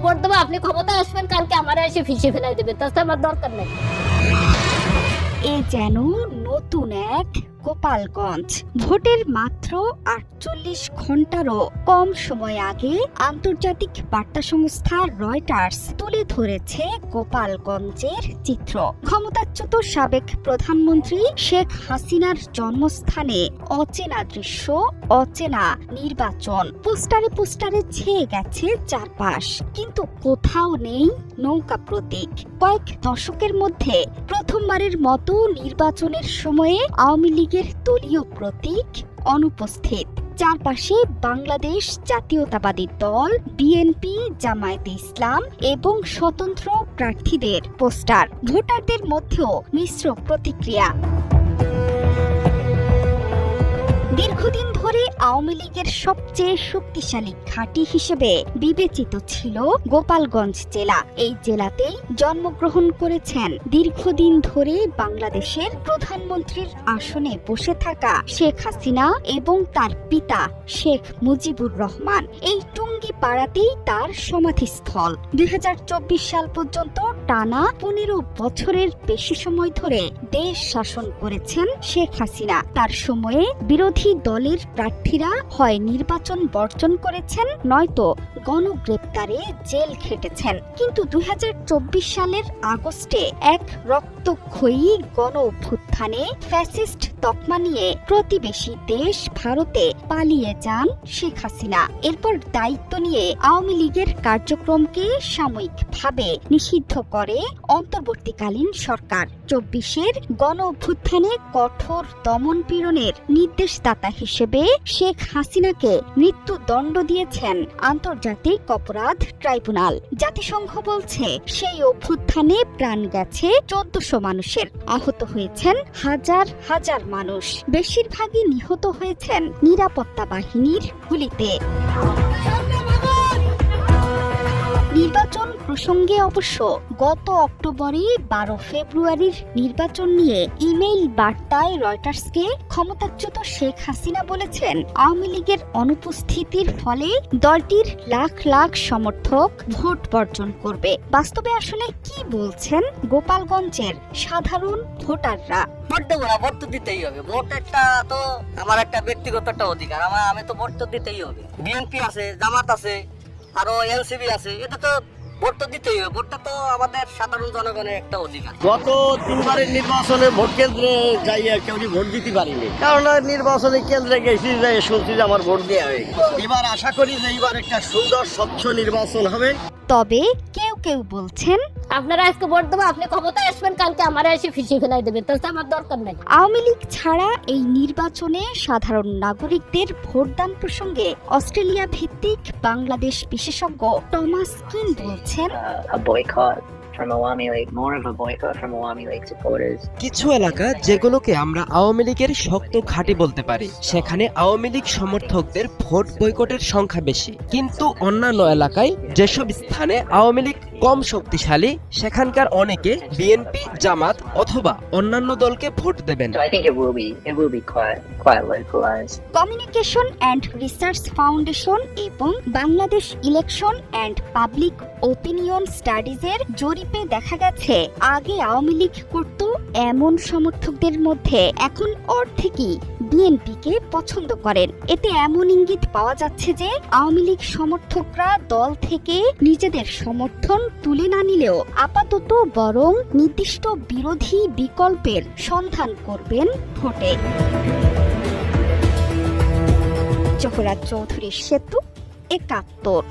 Vote দেবো, আপনি ক্ষমতা আসবেন, কালকে আমার এসে ফিসে ফেলাই দেবে, তাতে আমার দরকার নেই। এ যেন নতুন এক গোপালগঞ্জ। ভোটের মাত্র ৪৮ ঘন্টারও কম সময় আগে আন্তর্জাতিক বার্তা সংস্থা রয়টার্স তুলে ধরেছে গোপালগঞ্জের চিত্র। ক্ষমতাচ্যুত সাবেক প্রধানমন্ত্রী শেখ হাসিনার জন্মস্থানে অচেনা দৃশ্য, অচেনা নির্বাচন। পোস্টারে পোস্টারে ছেয়ে গেছে চারপাশ, কিন্তু কোথাও নেই নৌকা প্রতীক। কয়েক দশকের মধ্যে প্রথমবারের মতো নির্বাচনের সময়ে আওয়ামী লীগের দলীয় প্রতীক অনুপস্থিত। চারপাশে বাংলাদেশ জাতীয়তাবাদী দল, বিএনপি, জামায়াতে ইসলাম এবং স্বতন্ত্র প্রার্থীদের পোস্টার। ভোটারদের মধ্যেও মিশ্র প্রতিক্রিয়া। দীর্ঘদিন ধরে আওয়ামী লীগের সবচেয়ে শক্তিশালী ঘাঁটি হিসেবে বিবেচিত ছিল গোপালগঞ্জ জেলা। এই জেলাতেই জন্মগ্রহণ করেছেন দীর্ঘদিন ধরে বাংলাদেশের প্রধানমন্ত্রীর আসনে বসে থাকা শেখ হাসিনা এবং তার পিতা শেখ মুজিবুর রহমান। এই টুঙ্গি পাড়াতেই তার সমাধিস্থল। ২০২৪ সাল পর্যন্ত টানা ১৫ বছরের বেশি সময় ধরে দেশ শাসন করেছেন শেখ হাসিনা। তার সময়ে বিরোধী দলের প্রার্থীরা হয় নির্বাচন বর্জন করেছেন, নয়তো গণগ্রেপ্তারে জেল খেটেছেন। কিন্তু ২০২৪ সালের আগস্টে এক রক্তক্ষয়ী গণ অভ্যুত্থানে ফ্যাসিস্ট তকমা নিয়ে প্রতিবেশী দেশ ভারতে পালিয়ে যান শেখ হাসিনা। এরপর দায়িত্ব নিয়ে আওয়ামী লীগের কার্যক্রমকে সাময়িকভাবে নিষিদ্ধ করে অন্তর্বর্তীকালীন সরকার। ২৪-এর গণ অভ্যুত্থানে কঠোর দমন পীড়নের নির্দেশদাতা হিসেবে শেখ হাসিনাকে মৃত্যুদণ্ড দিয়েছেন আন্তর্জাতিক অপরাধ ট্রাইব্যুনাল। জাতিসংঘ বলছে সেই অভ্যুত্থানে প্রাণ গেছে ১৪০০ মানুষের, আহত হয়েছেন হাজার হাজার মানুষ। বেশিরভাগই নিহত হয়েছেন নিরাপত্তা বাহিনীর গুলিতে। নির্বাচন প্রসঙ্গে অবশ্য গত অক্টোবরে ১২ ফেব্রুয়ারির নির্বাচন নিয়ে ইমেইল বার্তায় রয়টার্সকে ক্ষমতাচ্যুত শেখ হাসিনা বলেছেন, আওয়ামী লীগের অনুপস্থিতির ফলে দলটির লাখ লাখ সমর্থক ভোট বর্জন করবে। বাস্তবে আসলে কি বলছেন গোপালগঞ্জের সাধারণ ভোটাররা? ভোট দেবো না, ভোট তো দিতেই হবে। ভোট একটা তো আমার একটা ব্যক্তিগত একটা অধিকার, আমি তো ভোট তো দিতেই হবে। বিএনপি আছে, জামাত আছে, আরো এনসিবি আছে, এটা তো ভোট তো দিতেই হবে। ভোটটা তো আমাদের সাধারণ জনগণের একটা অধিকার। গত ৩বারের নির্বাচনে ভোট কেন্দ্রে যাইয়া কেউ ভোট দিতে পারিনি, কারণ নির্বাচনী কেন্দ্রে গেছি, যাই শুনছি যে আমার ভোট দেওয়া হয়ে গেছে। এবার আশা করি যে এবার একটা সুন্দর স্বচ্ছ নির্বাচন হবে। তবে কেউ কেউ বলছেন, আপনারা আজকে ভোট দেবো, আপনি ক্ষমতা আসবেন, কালকে আমার এসে ফিসে ফেলাই দেবে, তাতে আমার দরকার নেই। আওয়ামী লীগ ছাড়া এই নির্বাচনে সাধারণ নাগরিকদের ভোটদান প্রসঙ্গে অস্ট্রেলিয়া ভিত্তিক বাংলাদেশ বিশেষজ্ঞ টমাস কিন বলছেন, a boycott from Awami League, more of a boycott from Awami League supporters. কিছু এলাকা যেগুলোকে আমরা আওয়ামী লীগের শক্ত ঘাঁটি বলতে পারি, সেখানে আওয়ামী লীগ সমর্থকদের ভোট বয়কটের সংখ্যা বেশি। কিন্তু অন্যান্য এলাকায় যেসব স্থানে আওয়ামী লীগ কম শক্তিশালী, সেখানকার অনেকে বিএনপি, জামাত অথবা অন্যান্য দলকে ভোট দেবেন। So I think it will be quite localized. Communication and research foundation এবং Bangladesh election and public opinion স্টাডিজের জরিপে দেখা গেছে, আগে আওয়ামী লীগ করত এমন সমর্থকদের মধ্যে এখন অর্ধেকই বিএনপিকে পছন্দ করেন। এতে এমন ইঙ্গিত পাওয়া যাচ্ছে যে আওয়ামী লীগ সমর্থকরা দল থেকে নিজেদের সমর্থন তুলে না নিলেও আপাতত বরং নির্দিষ্ট বিরোধী বিকল্পের সন্ধান করবেন ভোটে। জোহরা চৌধুরী সেতু, ৭১।